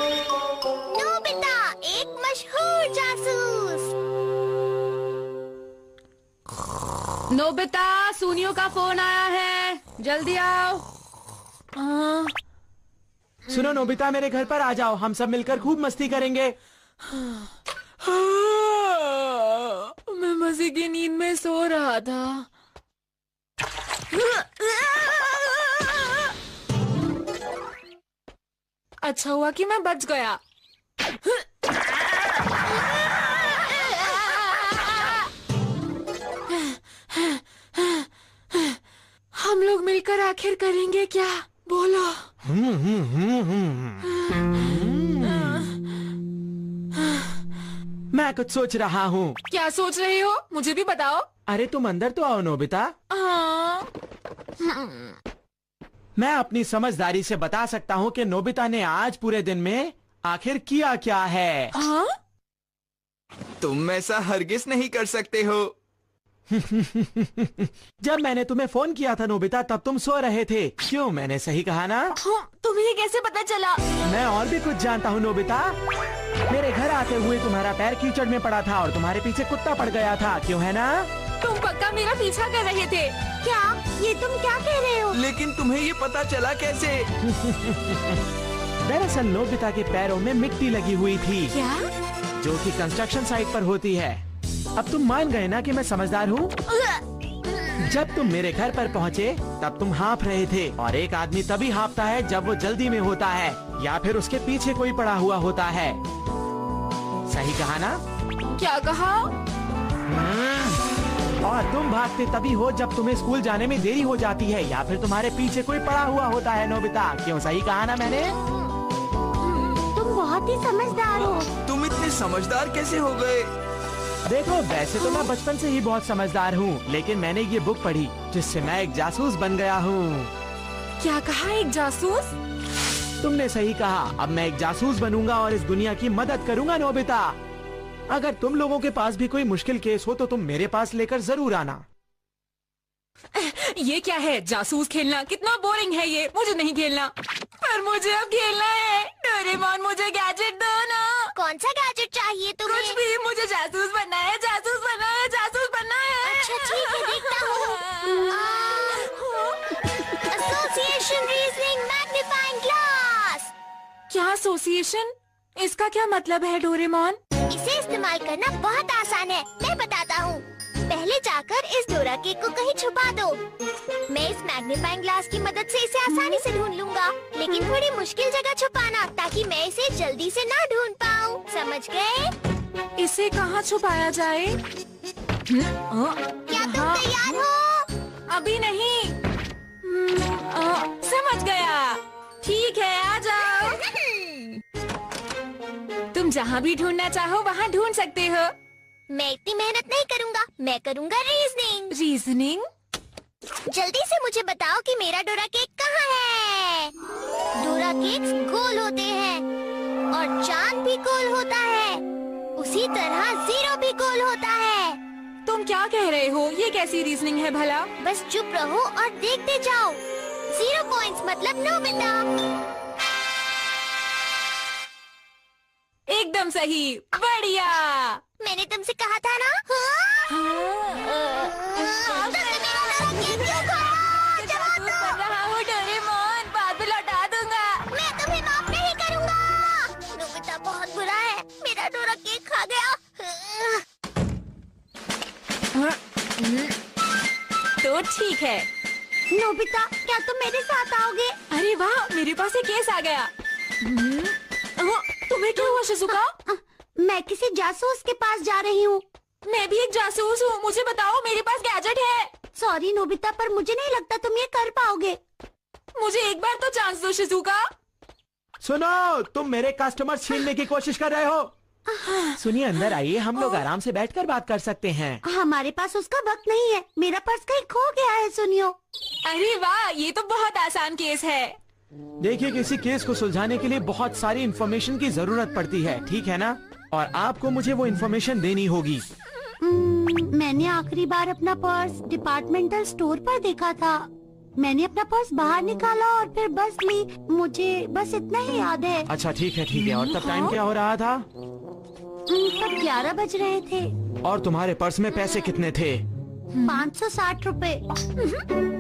Nobita, एक मशहूर जासूस। नोबिता, सुनियो का फोन आया है, जल्दी आओ। सुनो नोबिता, मेरे घर पर आ जाओ, हम सब मिलकर खूब मस्ती करेंगे। मैं मजे की नींद में सो रहा था। अच्छा हुआ कि मैं बच गया। हम लोग मिलकर आखिर करेंगे क्या? बोलो। मैं कुछ सोच रहा हूँ। क्या सोच रहे हो? मुझे भी बताओ। अरे तुम अंदर तो आओ नोबिता। मैं अपनी समझदारी से बता सकता हूँ कि नोबिता ने आज पूरे दिन में आखिर किया क्या है। हाँ? तुम ऐसा हरगिज नहीं कर सकते हो। जब मैंने तुम्हें फोन किया था नोबिता, तब तुम सो रहे थे। क्यों, मैंने सही कहा ना? तुम्हें ये कैसे पता चला? मैं और भी कुछ जानता हूँ नोबिता। मेरे घर आते हुए तुम्हारा पैर कीचड़ में पड़ा था और तुम्हारे पीछे कुत्ता पड़ गया था, क्यों है ना? तुम पक्का मेरा पीछा कर रहे थे। क्या? ये तुम क्या कह रहे हो? लेकिन तुम्हें ये पता चला कैसे? दरअसल नोबिता के पैरों में मिट्टी लगी हुई थी। क्या? जो कि कंस्ट्रक्शन साइट पर होती है। अब तुम मान गए ना कि मैं समझदार हूँ? जब तुम मेरे घर पर पहुँचे तब तुम हाँफ रहे थे, और एक आदमी तभी हाँफता है जब वो जल्दी में होता है या फिर उसके पीछे कोई पड़ा हुआ होता है। सही कहा ना? क्या कहा? और तुम भागते तभी हो जब तुम्हें स्कूल जाने में देरी हो जाती है या फिर तुम्हारे पीछे कोई पड़ा हुआ होता है नोबिता। क्यों, सही कहा ना मैंने? तुम बहुत ही समझदार हो। तुम इतने समझदार कैसे हो गए? देखो, वैसे तो मैं बचपन से ही बहुत समझदार हूँ, लेकिन मैंने ये बुक पढ़ी जिससे मैं एक जासूस बन गया हूँ। क्या कहा? एक जासूस? तुमने सही कहा। अब मैं एक जासूस बनूंगा और इस दुनिया की मदद करूंगा नोबिता। अगर तुम लोगों के पास भी कोई मुश्किल केस हो तो तुम मेरे पास लेकर जरूर आना। ये क्या है? जासूस खेलना कितना बोरिंग है ये। मुझे नहीं खेलना। पर मुझे अब खेलना है। डोरेमोन, मुझे गैजेट दो ना। कौन सा गैजेट चाहिए तुम्हें? कुछ भी, मुझे जासूस बनना है, जासूस बनना है, जासूस बनना है। अच्छा ठीक है, देखता हूँ। Association reasoning magnifying glass. क्या एसोसिएशन? इसका क्या मतलब है डोरेमोन? इसे इस्तेमाल करना बहुत आसान है, मैं बताता हूँ। पहले जाकर इस डोरा केक को कहीं छुपा दो। मैं इस मैग्नीफाइंग ग्लास की मदद से इसे आसानी से ढूंढ लूंगा, लेकिन थोड़ी मुश्किल जगह छुपाना ताकि मैं इसे जल्दी से ना ढूंढ पाऊँ। समझ गए? इसे कहाँ छुपाया जाए? क्या तुम तैयार हो? अभी नहीं। समझ गया। ठीक है, आ जाओ। तुम जहाँ भी ढूंढना चाहो वहाँ ढूंढ सकते हो। मैं इतनी मेहनत नहीं करूँगा, मैं करूँगा रीजनिंग। रीजनिंग? जल्दी से मुझे बताओ कि मेरा डोरा केक कहाँ है? डोरा केक्स गोल होते हैं और चांद भी गोल होता है। उसी तरह जीरो भी गोल होता है। तुम क्या कह रहे हो? ये कैसी रीजनिंग है भला? बस चुप रहो और देखते जाओ। 0 पॉइंट्स मतलब नोबिता। एकदम सही, बढ़िया। मैंने तुमसे कहा था ना। तुमने मेरा डोरा केक क्यों खाया? जवाब दो। कर रहा हूँ डोरेमोन, बाद में लौटा दूंगा। मैं तुम्हें माफ नहीं करूँगा। नोबिता बहुत बुरा है, मेरा डोरा केक खा गया। तो ठीक है। नोबिता, क्या तुम मेरे साथ आओगे? अरे वाह, मेरे पास एक केस आ गया। तुम्हें क्या हुआ शिजुका? मैं किसी जासूस के पास जा रही हूँ। मैं भी एक जासूस हूँ, मुझे बताओ, मेरे पास गैजेट है। सॉरी नोबिता, पर मुझे नहीं लगता तुम ये कर पाओगे। मुझे एक बार तो चांस दो शिजुका। सुनो, तुम मेरे कस्टमर छीनने की कोशिश कर रहे हो। सुनिए, अंदर आइए, हम लोग आराम से बैठकर बात कर सकते हैं। हमारे पास उसका वक्त नहीं है, मेरा पर्स कहीं खो गया है। सुनियो। अरे वाह, ये तो बहुत आसान केस है। देखिए, किसी केस को सुलझाने के लिए बहुत सारी इन्फॉर्मेशन की जरूरत पड़ती है, ठीक है ना? और आपको मुझे वो इन्फॉर्मेशन देनी होगी। मैंने आखिरी बार अपना पर्स डिपार्टमेंटल स्टोर पर देखा था। मैंने अपना पर्स बाहर निकाला और फिर बस ली। मुझे बस इतना ही याद है। अच्छा ठीक है। और तब टाइम क्या हो रहा था? तब 11 बज रहे थे। और तुम्हारे पर्स में पैसे कितने थे? 560 रुपए।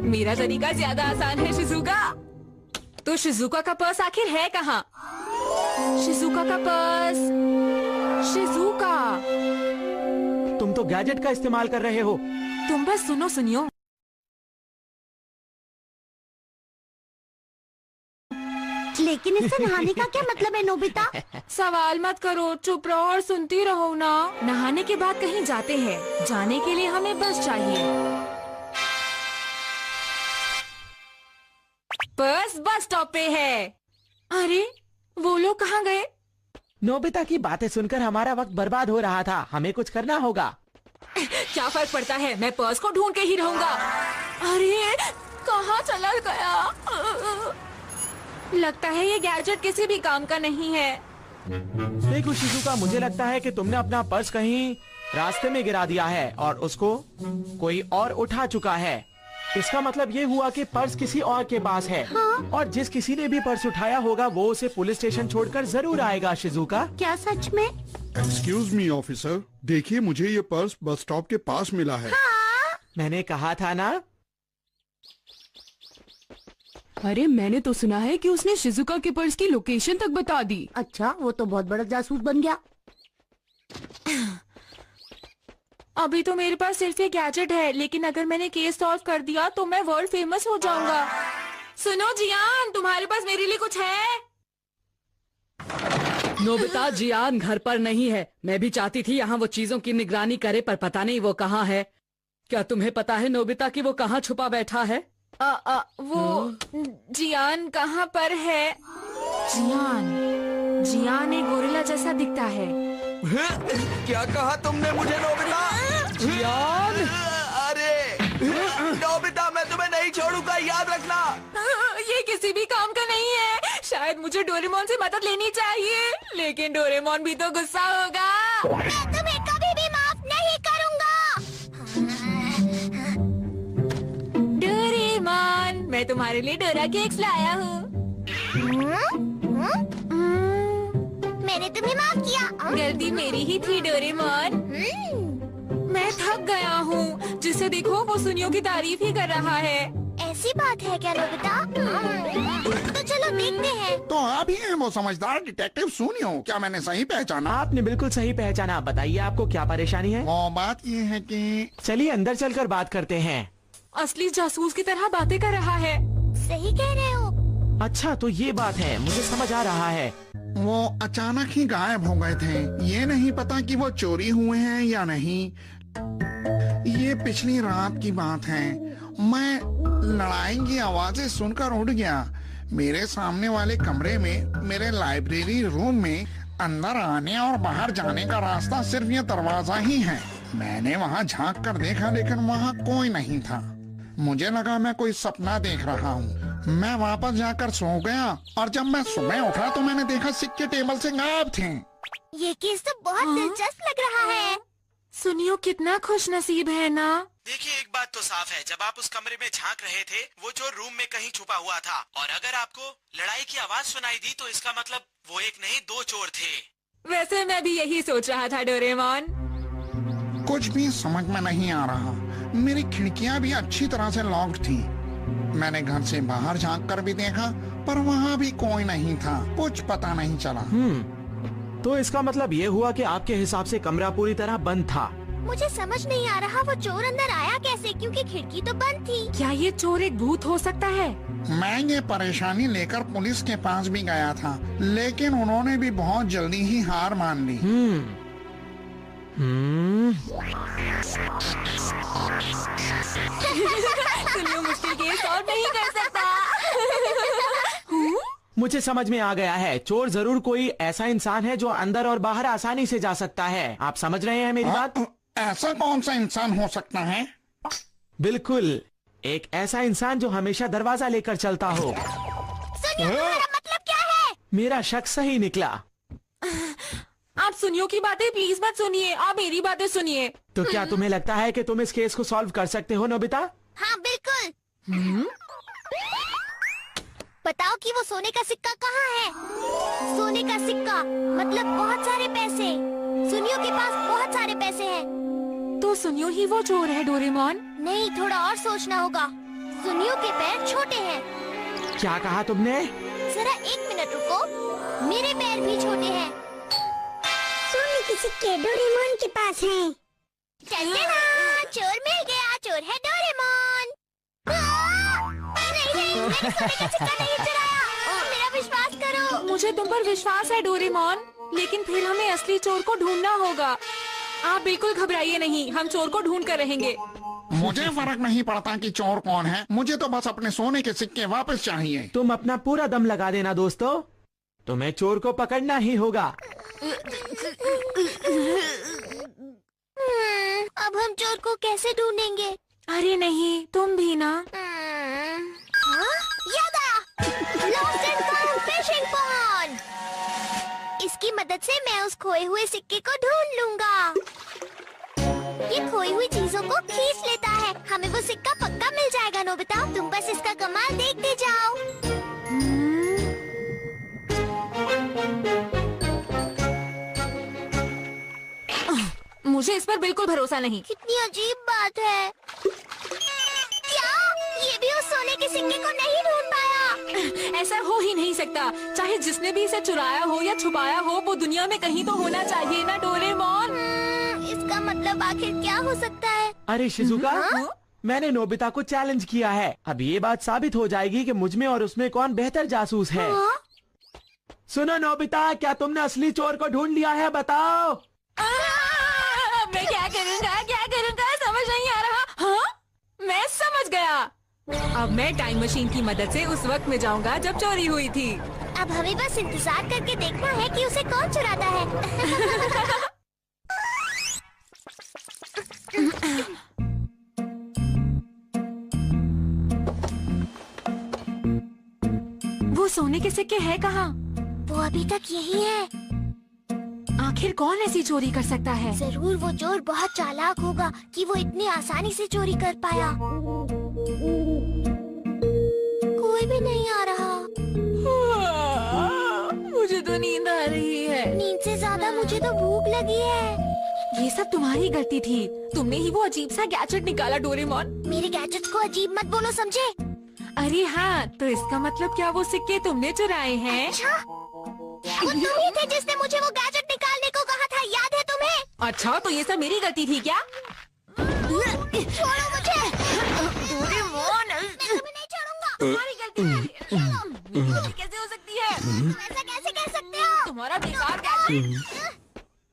मेरा तरीका ज्यादा आसान है शिजुका। तो शिजुका का पर्स आखिर है कहाँ? शिजुका का पर्स। शिजुका, तुम तो गैजेट का इस्तेमाल कर रहे हो। तुम बस सुनियो। लेकिन इससे नहाने का क्या मतलब है नोबिता? सवाल मत करो, चुप रहो और सुनती रहो ना। नहाने के बाद कहीं जाते हैं, जाने के लिए हमें बस चाहिए। पर्स बस स्टॉप पे है। अरे वो लोग कहाँ गए? नोबिता की बातें सुनकर हमारा वक्त बर्बाद हो रहा था। हमें कुछ करना होगा। क्या फर्क पड़ता है, मैं पर्स को ढूंढ के ही रहूंगा। अरे कहाँ चला गया? लगता है ये गैजेट किसी भी काम का नहीं है। देखो शिजुका, मुझे लगता है कि तुमने अपना पर्स कहीं रास्ते में गिरा दिया है और उसको कोई और उठा चुका है। इसका मतलब ये हुआ कि पर्स किसी और के पास है। हाँ? और जिस किसी ने भी पर्स उठाया होगा वो उसे पुलिस स्टेशन छोड़कर जरूर आएगा। शिजुका, क्या सच में? एक्सक्यूज मी ऑफिसर, देखिए मुझे ये पर्स बस स्टॉप के पास मिला है। मैंने कहा था ना। अरे मैंने तो सुना है कि उसने शिजुका के पर्स की लोकेशन तक बता दी। अच्छा, वो तो बहुत बड़ा जासूस बन गया। अभी तो मेरे पास सिर्फ ये गैजेट है, लेकिन अगर मैंने केस सॉल्व कर दिया तो मैं वर्ल्ड फेमस हो जाऊंगा। सुनो जियान, तुम्हारे पास मेरे लिए कुछ है? नोबिता, जियान घर पर नहीं है। मैं भी चाहती थी यहाँ वो चीजों की निगरानी करे, पर पता नहीं वो कहाँ है। क्या तुम्हें पता है नोबिता कि वो कहाँ छुपा बैठा है? वो जियान कहाँ पर है? जियान एक गोरिल्ला जैसा दिखता है। क्या कहा तुमने मुझे नोबिता? जियान! अरे नोबिता, मैं तुम्हें नहीं छोड़ूंगा, याद रखना। ये किसी भी काम का नहीं है। शायद मुझे डोरेमोन से मदद लेनी चाहिए, लेकिन डोरेमोन भी तो गुस्सा होगा। मैं तुम्हें कभी भी माफ नहीं करूंगा। डोरेमोन, मैं तुम्हारे लिए डोरा केक्स लाया हूँ। मैंने तुम्हें माफ किया। गलती मेरी ही थी डोरेमोन। मैं थक गया हूँ। जिसे देखो वो सुनियो की तारीफ ही कर रहा है। ऐसी बात है क्या नोबिता? तो चलो देखते हैं। तो आप ही हैं वो समझदार डिटेक्टिव सुनियो। क्या मैंने सही पहचाना? आपने बिल्कुल सही पहचाना। बताइए आपको क्या परेशानी है? वो बात ये है कि चलिए अंदर चलकर बात करते हैं। असली जासूस की तरह बातें कर रहा है। सही कह रहे हो। अच्छा तो ये बात है, मुझे समझ आ रहा है। वो अचानक ही गायब हो गए थे। ये नहीं पता कि वो चोरी हुए हैं या नहीं। ये पिछली रात की बात है। मैं लड़ाई की आवाजें सुनकर उठ गया। मेरे सामने वाले कमरे में, मेरे लाइब्रेरी रूम में अंदर आने और बाहर जाने का रास्ता सिर्फ ये दरवाजा ही है। मैंने वहाँ झांक कर देखा, लेकिन वहाँ कोई नहीं था। मुझे लगा मैं कोई सपना देख रहा हूँ। मैं वापस जाकर सो गया और जब मैं सुबह उठा तो मैंने देखा सिक्के टेबल से गायब थे। ये केस तो बहुत दिलचस्प लग रहा है। सुनियो कितना खुश नसीब है ना। देखिए एक बात तो साफ है, जब आप उस कमरे में झांक रहे थे वो चोर रूम में कहीं छुपा हुआ था। और अगर आपको लड़ाई की आवाज सुनाई दी तो इसका मतलब वो एक नहीं 2 चोर थे। वैसे मैं भी यही सोच रहा था डोरेमोन। कुछ भी समझ में नहीं आ रहा। मेरी खिड़कियां भी अच्छी तरह से लॉक्ड थी। मैंने घर से बाहर झांक कर भी देखा, पर वहाँ भी कोई नहीं था। कुछ पता नहीं चला। तो इसका मतलब ये हुआ कि आपके हिसाब से कमरा पूरी तरह बंद था। मुझे समझ नहीं आ रहा वो चोर अंदर आया कैसे, क्योंकि खिड़की तो बंद थी। क्या ये चोर एक भूत हो सकता है? मैं ये परेशानी लेकर पुलिस के पास भी गया था, लेकिन उन्होंने भी बहुत जल्दी ही हार मान ली। सुनियो मुश्किल केस और नहीं कर सकता। मुझे समझ में आ गया है। चोर जरूर कोई ऐसा इंसान है जो अंदर और बाहर आसानी से जा सकता है। आप समझ रहे हैं मेरी बात? ऐसा कौन सा इंसान हो सकता है? बिल्कुल, एक ऐसा इंसान जो हमेशा दरवाजा लेकर चलता हो। सुनियो, तुम्हारा मतलब क्या है? मेरा शक सही निकला। आप सुनियो की बातें प्लीज मत सुनिए, आप मेरी बातें सुनिए। तो क्या तुम्हें लगता है कि तुम इस केस को सॉल्व कर सकते हो नोबिता? हाँ बिल्कुल। बताओ कि वो सोने का सिक्का कहाँ है? सोने का सिक्का मतलब बहुत सारे पैसे। सुनियो के पास बहुत सारे पैसे हैं। तो सुनियो ही वो चोर है डोरेमोन। नहीं, थोड़ा और सोचना होगा। सुनियो के पैर छोटे हैं। क्या कहा तुमने? जरा 1 मिनट रुको, मेरे पैर भी छोटे हैं। सोने के सिक्के डोरेमोन के पास हैं। चलते ना, चोर मिल गया, चोर है डोरेमोन। नहीं, मैंने सोने का सिक्का नहीं चुराया। मेरा विश्वास करो। मुझे तुम पर विश्वास है डोरेमोन, लेकिन फिर हमें असली चोर को ढूंढना होगा। आप बिल्कुल घबराइए नहीं, हम चोर को ढूंढ कर रहेंगे। मुझे फर्क नहीं पड़ता कि चोर कौन है, मुझे तो बस अपने सोने के सिक्के वापस चाहिए। तुम अपना पूरा दम लगा देना दोस्तों, तुम्हें चोर को पकड़ना ही होगा। अब हम चोर को कैसे ढूंढेंगे? अरे नहीं, तुम भी ना। हाँ? याद आया, lost and found fishing pond. इसकी मदद से मैं उस खोए हुए सिक्के को ढूंढ लूंगा। ये खोई हुई चीजों को खींच लेता है, हमें वो सिक्का पक्का मिल जाएगा। नोबिता, तुम बस इसका कमाल देखते जाओ। मुझे इस पर बिल्कुल भरोसा नहीं। कितनी अजीब बात है। क्या ये भी उस सोने के सिक्के को नहीं ढूंढ पाया? ऐसा हो ही नहीं सकता। चाहे जिसने भी इसे चुराया हो या छुपाया हो, वो दुनिया में कहीं तो होना चाहिए ना डोरेमोन। इसका मतलब आखिर क्या हो सकता है? अरे शिजुका, हाँ? मैंने नोबिता को चैलेंज किया है। अब ये बात साबित हो जाएगी कि मुझमें और उसमें कौन बेहतर जासूस है। हाँ? सुनो नोबिता, क्या तुमने असली चोर को ढूंढ लिया है? बताओ। मैं क्या करूँगा समझ नहीं आ रहा। हाँ, मैं समझ गया। अब मैं टाइम मशीन की मदद से उस वक्त में जाऊंगा जब चोरी हुई थी। अब हमें बस इंतजार करके देखना है कि उसे कौन चुराता है। वो सोने के सिक्के है कहाँ? वो अभी तक यही है। आखिर कौन ऐसी चोरी कर सकता है? जरूर वो चोर बहुत चालाक होगा कि वो इतनी आसानी से चोरी कर पाया। कोई भी नहीं आ रहा। मुझे तो नींद आ रही है। नींद से ज्यादा मुझे तो भूख लगी है। ये सब तुम्हारी गलती थी। तुमने ही वो अजीब सा गैजेट निकाला डोरेमोन। मेरे गैजेट्स को अजीब मत बोलो, समझे? अरे हाँ, तो इसका मतलब क्या वो सिक्के तुमने चुराए हैं? अच्छा, वो तुम ही थे जिसने मुझे वो गैजेट निकालने को कहा था, याद है तुम्हें? अच्छा, तो ये सब मेरी गलती थी क्या? छोड़ो मुझे। डोरेमोन, मैं तुम्हें नहीं छोड़ूंगा। तुम्हारी गलती है। ये कैसे हो सकती है? तुम ऐसा कैसे कह सकते हो? तुम्हारा बेकार गैजेट।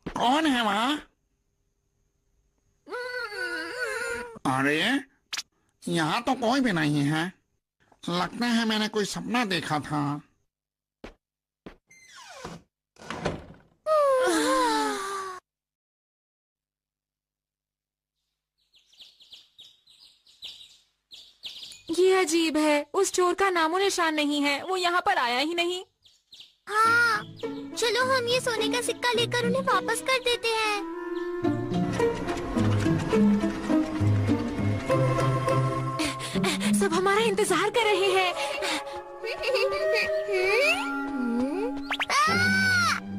कौन है वहाँ? अरे यहाँ तो कोई भी नहीं है। लगता है मैंने कोई सपना देखा था। ये अजीब है, उस चोर का नामो निशान नहीं है। वो यहाँ पर आया ही नहीं। हाँ, चलो हम ये सोने का सिक्का लेकर उन्हें वापस कर देते हैं। सब हमारा इंतजार कर रहे हैं।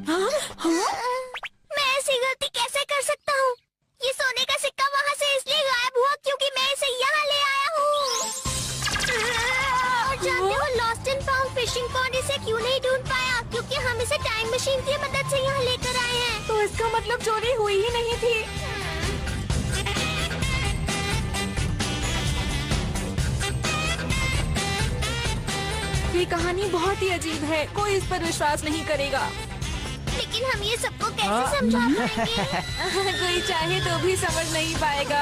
हाँ? हाँ? मैं ऐसी गलती कैसे कर सकता हूँ? ये सोने का सिक्का वहाँ से इसलिए गायब हुआ क्योंकि मैं इसे यहाँ ले आया हूँ। और जानते हो lost and found fishing pond इसे क्यों नहीं ढूंढ पाया? क्योंकि हम इसे टाइम मशीन की मदद से यहाँ लेकर आए हैं। तो इसका मतलब चोरी हुई ही नहीं थी। ये कहानी बहुत ही अजीब है। कोई इस पर विश्वास नहीं करेगा। लेकिन हम ये सबको कैसे समझा पाएंगे? कोई चाहे तो भी समझ नहीं पाएगा।